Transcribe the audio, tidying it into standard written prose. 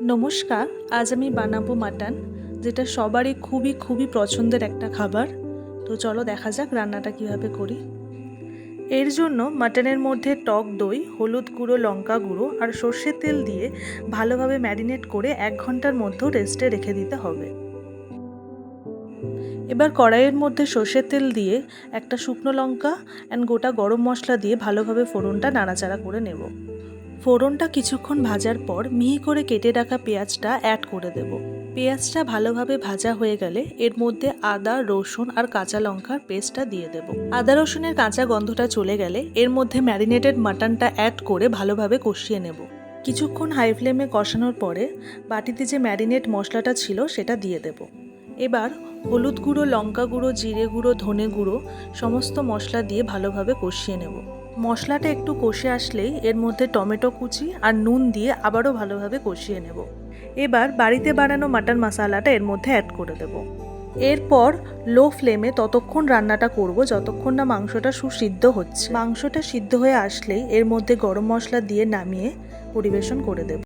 নমস্কার, আজ আমি বানাবো মাটন, যেটা সবারই খুবই পছন্দের একটা খাবার। তো চলো দেখা যাক রান্নাটা কিভাবে করি। এর জন্য মাটনের মধ্যে টক দই, হলুদ গুঁড়ো, লঙ্কা গুঁড়ো আর সর্ষের তেল দিয়ে ভালোভাবে ম্যারিনেট করে 1 ঘন্টার মধ্যে রেস্টে রেখে দিতে হবে। এবার কড়াইয়ের মধ্যে সর্ষের তেল দিয়ে একটা শুকনো লঙ্কা অ্যান্ড গোটা গরম মশলা দিয়ে ভালোভাবে ফোড়নটা নাড়াচাড়া করে নেব। ফোড়নটা কিছুক্ষণ ভাজার পর মিহি করে কেটে রাখা পেঁয়াজটা অ্যাড করে দেব। পেঁয়াজটা ভালোভাবে ভাজা হয়ে গেলে এর মধ্যে আদা, রসুন আর কাঁচা লঙ্কার পেস্টটা দিয়ে দেব। আদা রসুনের কাঁচা গন্ধটা চলে গেলে এর মধ্যে ম্যারিনেটেড মাটনটা অ্যাড করে ভালোভাবে কষিয়ে নেব। কিছুক্ষণ হাই ফ্লেমে কষানোর পরে বাটিতে যে ম্যারিনেট মশলাটা ছিল সেটা দিয়ে দেব। এবার হলুদ গুঁড়ো, লঙ্কা গুঁড়ো, জিরে গুঁড়ো, ধনে গুঁড়ো সমস্ত মশলা দিয়ে ভালোভাবে কষিয়ে নেব। মশলাটা একটু কষে আসলেই এর মধ্যে টমেটো কুচি আর নুন দিয়ে আবারও ভালোভাবে কষিয়ে নেব। এবার বাড়িতে বানানো মাটন মশলাটা এর মধ্যে অ্যাড করে দেব। এরপর লো ফ্লেমে ততক্ষণ রান্নাটা করব যতক্ষণ না মাংসটা সুসিদ্ধ হচ্ছে। মাংসটা সিদ্ধ হয়ে আসলেই এর মধ্যে গরম মশলা দিয়ে নামিয়ে পরিবেশন করে দেব।